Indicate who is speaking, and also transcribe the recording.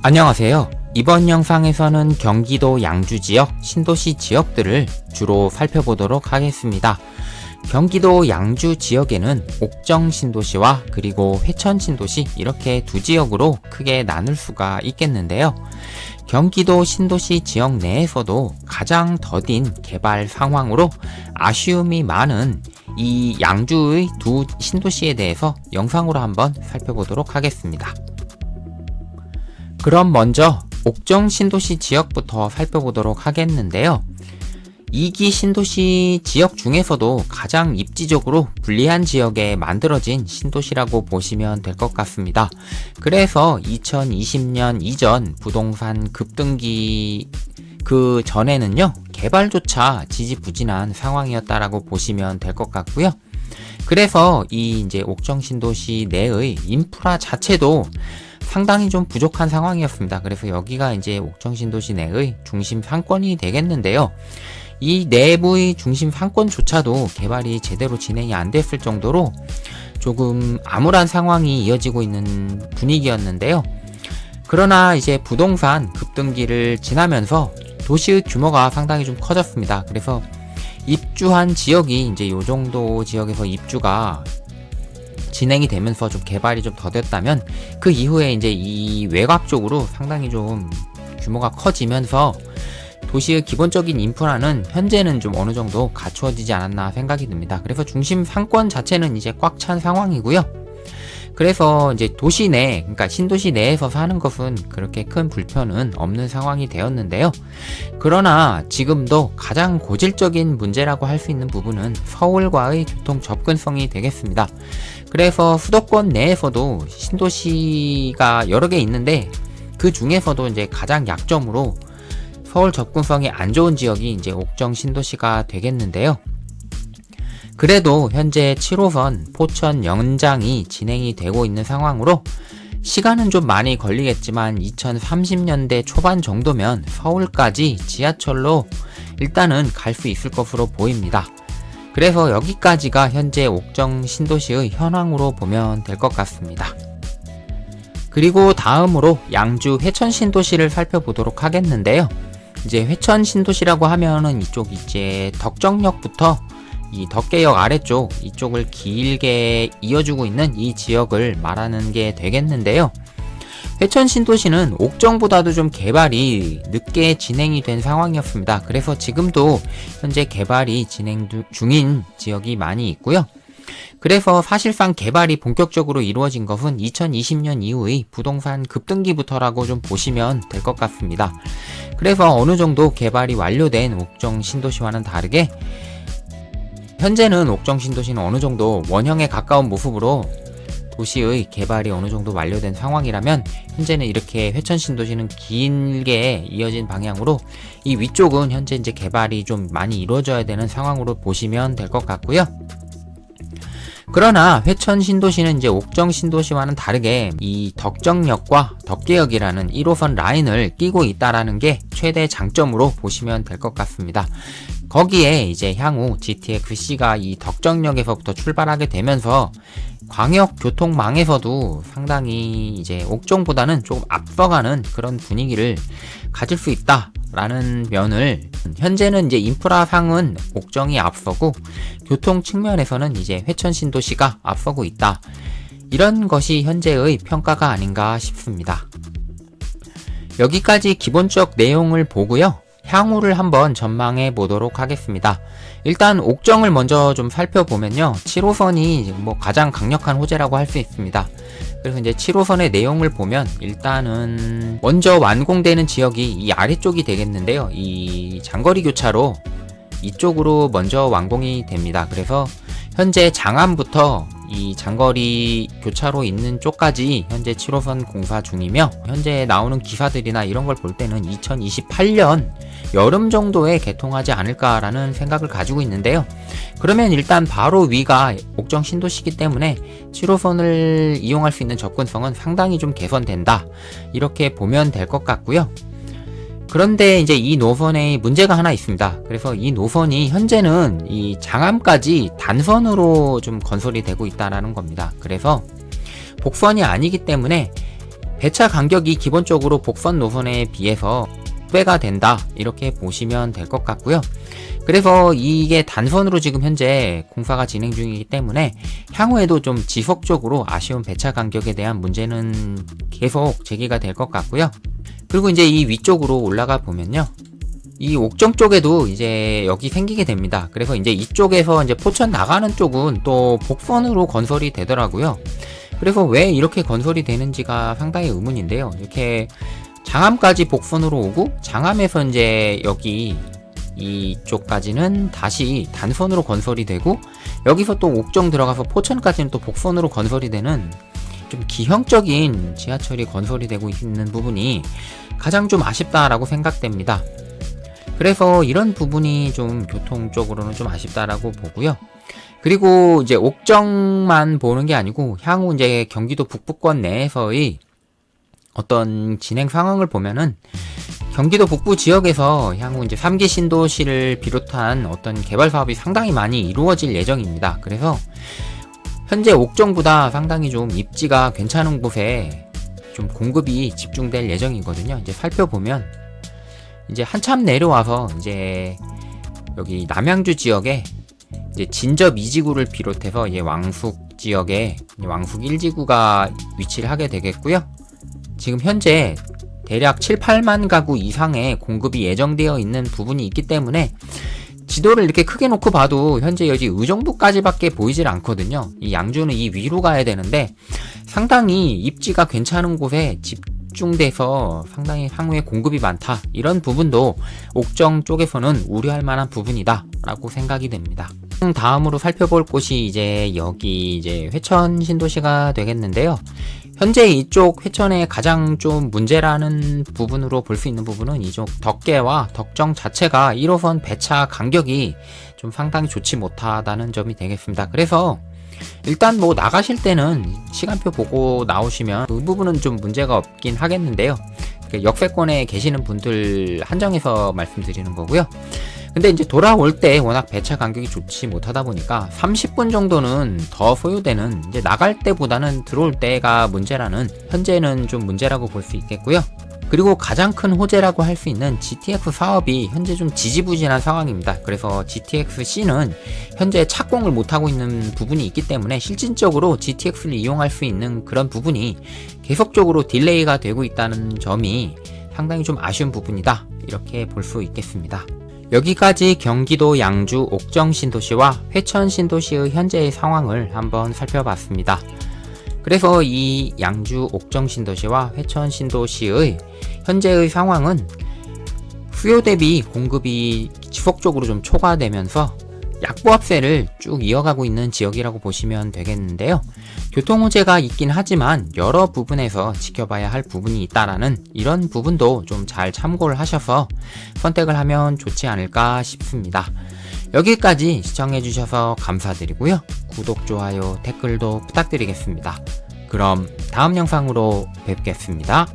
Speaker 1: 안녕하세요. 이번 영상에서는 경기도 양주 지역, 신도시 지역들을 주로 살펴보도록 하겠습니다. 경기도 양주 지역에는 옥정 신도시와 그리고 회천 신도시 이렇게 두 지역으로 크게 나눌 수가 있겠는데요. 경기도 신도시 지역 내에서도 가장 더딘 개발 상황으로 아쉬움이 많은 이 양주의 두 신도시에 대해서 영상으로 한번 살펴보도록 하겠습니다. 그럼 먼저 옥정 신도시 지역부터 살펴보도록 하겠는데요. 2기 신도시 지역 중에서도 가장 입지적으로 불리한 지역에 만들어진 신도시라고 보시면 될 것 같습니다. 그래서 2020년 이전 부동산 급등기 그 전에는요, 개발조차 지지부진한 상황이었다라고 보시면 될 것 같고요. 그래서 이 이제 옥정 신도시 내의 인프라 자체도 상당히 좀 부족한 상황이었습니다. 그래서 여기가 이제 옥정 신도시 내의 중심 상권이 되겠는데요. 이 내부의 중심 상권조차도 개발이 제대로 진행이 안 됐을 정도로 조금 암울한 상황이 이어지고 있는 분위기였는데요. 그러나 이제 부동산 급등기를 지나면서 도시의 규모가 상당히 좀 커졌습니다. 그래서 입주한 지역이 이제 요 정도 지역에서 입주가 진행이 되면서 좀 개발이 좀 더 됐다면 그 이후에 이제 이 외곽 쪽으로 상당히 좀 규모가 커지면서 도시의 기본적인 인프라는 현재는 좀 어느 정도 갖추어지지 않았나 생각이 듭니다. 그래서 중심 상권 자체는 이제 꽉 찬 상황이고요. 그래서 이제 도시 내, 그러니까 신도시 내에서 사는 것은 그렇게 큰 불편은 없는 상황이 되었는데요. 그러나 지금도 가장 고질적인 문제라고 할 수 있는 부분은 서울과의 교통 접근성이 되겠습니다. 그래서 수도권 내에서도 신도시가 여러 개 있는데 그 중에서도 이제 가장 약점으로 서울 접근성이 안 좋은 지역이 이제 옥정 신도시가 되겠는데요. 그래도 현재 7호선 포천 연장이 진행이 되고 있는 상황으로 시간은 좀 많이 걸리겠지만 2030년대 초반 정도면 서울까지 지하철로 일단은 갈 수 있을 것으로 보입니다. 그래서 여기까지가 현재 옥정 신도시의 현황으로 보면 될 것 같습니다. 그리고 다음으로 양주 회천 신도시를 살펴보도록 하겠는데요. 이제 회천 신도시라고 하면은 이쪽 이제 덕정역부터 이 덕계역 아래쪽 이쪽을 길게 이어주고 있는 이 지역을 말하는 게 되겠는데요. 회천 신도시는 옥정보다도 좀 개발이 늦게 진행이 된 상황이었습니다. 그래서 지금도 현재 개발이 진행 중인 지역이 많이 있고요. 그래서 사실상 개발이 본격적으로 이루어진 것은 2020년 이후의 부동산 급등기부터라고 좀 보시면 될 것 같습니다. 그래서 어느 정도 개발이 완료된 옥정 신도시와는 다르게 현재는 옥정 신도시는 어느 정도 원형에 가까운 모습으로 도시의 개발이 어느 정도 완료된 상황이라면 현재는 이렇게 회천 신도시는 길게 이어진 방향으로 이 위쪽은 현재 이제 개발이 좀 많이 이루어져야 되는 상황으로 보시면 될 것 같고요. 그러나 회천 신도시는 이제 옥정 신도시와는 다르게 이 덕정역과 덕계역이라는 1호선 라인을 끼고 있다라는 게 최대 장점으로 보시면 될 것 같습니다. 거기에 이제 향후 GTX-C가 이 덕정역에서부터 출발하게 되면서 광역 교통망에서도 상당히 이제 옥정보다는 조금 앞서가는 그런 분위기를 가질 수 있다라는 면을 현재는 이제 인프라상은 옥정이 앞서고 교통 측면에서는 이제 회천 신도시가 앞서고 있다. 이런 것이 현재의 평가가 아닌가 싶습니다. 여기까지 기본적 내용을 보고요. 향후를 한번 전망해 보도록 하겠습니다. 일단 옥정을 먼저 좀 살펴보면요. 7호선이 뭐 가장 강력한 호재라고 할 수 있습니다. 그래서 이제 7호선의 내용을 보면 일단은 먼저 완공되는 지역이 이 아래쪽이 되겠는데요. 이 장거리 교차로 이쪽으로 먼저 완공이 됩니다. 그래서 현재 장안부터 이 장거리 교차로 있는 쪽까지 현재 7호선 공사 중이며 현재 나오는 기사들이나 이런 걸 볼 때는 2028년 여름 정도에 개통하지 않을까라는 생각을 가지고 있는데요. 그러면 일단 바로 위가 옥정 신도시이기 때문에 7호선을 이용할 수 있는 접근성은 상당히 좀 개선된다. 이렇게 보면 될 것 같고요. 그런데 이제 이 노선에 문제가 하나 있습니다. 그래서 이 노선이 현재는 이 장암까지 단선으로 좀 건설이 되고 있다라는 겁니다. 그래서 복선이 아니기 때문에 배차 간격이 기본적으로 복선 노선에 비해서 2배가 된다, 이렇게 보시면 될 것 같고요. 그래서 이게 단선으로 지금 현재 공사가 진행 중이기 때문에 향후에도 좀 지속적으로 아쉬운 배차 간격에 대한 문제는 계속 제기가 될 것 같고요. 그리고 이제 이 위쪽으로 올라가 보면요, 이 옥정 쪽에도 이제 여기 생기게 됩니다. 그래서 이제 이쪽에서 이제 포천 나가는 쪽은 또 복선으로 건설이 되더라고요. 그래서 왜 이렇게 건설이 되는지가 상당히 의문인데요. 이렇게 장암까지 복선으로 오고, 장암에서 이제 여기 이쪽까지는 다시 단선으로 건설이 되고, 여기서 또 옥정 들어가서 포천까지는 또 복선으로 건설이 되는 좀 기형적인 지하철이 건설이 되고 있는 부분이 가장 좀 아쉽다라고 생각됩니다. 그래서 이런 부분이 좀 교통적으로는 좀 아쉽다라고 보고요. 그리고 이제 옥정만 보는 게 아니고 향후 이제 경기도 북부권 내에서의 어떤 진행 상황을 보면은 경기도 북부 지역에서 향후 이제 3기 신도시를 비롯한 어떤 개발 사업이 상당히 많이 이루어질 예정입니다. 그래서 현재 옥정보다 상당히 좀 입지가 괜찮은 곳에 좀 공급이 집중될 예정이거든요. 이제 살펴보면 이제 한참 내려와서 이제 여기 남양주 지역에 이제 진접 2지구를 비롯해서 이제 왕숙 지역에 왕숙 1지구가 위치를 하게 되겠고요. 지금 현재 대략 7, 8만 가구 이상의 공급이 예정되어 있는 부분이 있기 때문에 지도를 이렇게 크게 놓고 봐도 현재 여기 이 정도까지밖에 보이질 않거든요. 이 양주는 이 위로 가야 되는데 상당히 입지가 괜찮은 곳에 집중돼서 상당히 향후에 공급이 많다, 이런 부분도 옥정 쪽에서는 우려할 만한 부분이다 라고 생각이 됩니다. 다음으로 살펴볼 곳이 이제 여기 이제 회천 신도시가 되겠는데요. 현재 이쪽 회천의 가장 좀 문제라는 부분으로 볼 수 있는 부분은 이쪽 덕계와 덕정 자체가 1호선 배차 간격이 좀 상당히 좋지 못하다는 점이 되겠습니다. 그래서 일단 뭐 나가실 때는 시간표 보고 나오시면 그 부분은 좀 문제가 없긴 하겠는데요. 역세권에 계시는 분들 한정해서 말씀드리는 거고요. 근데 이제 돌아올 때 워낙 배차 간격이 좋지 못하다 보니까 30분 정도는 더 소요되는, 이제 나갈 때보다는 들어올 때가 문제라는, 현재는 좀 문제라고 볼 수 있겠고요. 그리고 가장 큰 호재라고 할 수 있는 GTX 사업이 현재 좀 지지부진한 상황입니다. 그래서 GTX-C는 현재 착공을 못하고 있는 부분이 있기 때문에 실질적으로 GTX를 이용할 수 있는 그런 부분이 계속적으로 딜레이가 되고 있다는 점이 상당히 좀 아쉬운 부분이다, 이렇게 볼 수 있겠습니다. 여기까지 경기도 양주 옥정 신도시와 회천 신도시의 현재의 상황을 한번 살펴봤습니다. 그래서 이 양주 옥정 신도시와 회천 신도시의 현재의 상황은 수요 대비 공급이 지속적으로 좀 초과되면서 약보합세를 쭉 이어가고 있는 지역이라고 보시면 되겠는데요. 교통 호재가 있긴 하지만 여러 부분에서 지켜봐야 할 부분이 있다라는 이런 부분도 좀 잘 참고를 하셔서 선택을 하면 좋지 않을까 싶습니다. 여기까지 시청해주셔서 감사드리고요. 구독, 좋아요, 댓글도 부탁드리겠습니다. 그럼 다음 영상으로 뵙겠습니다.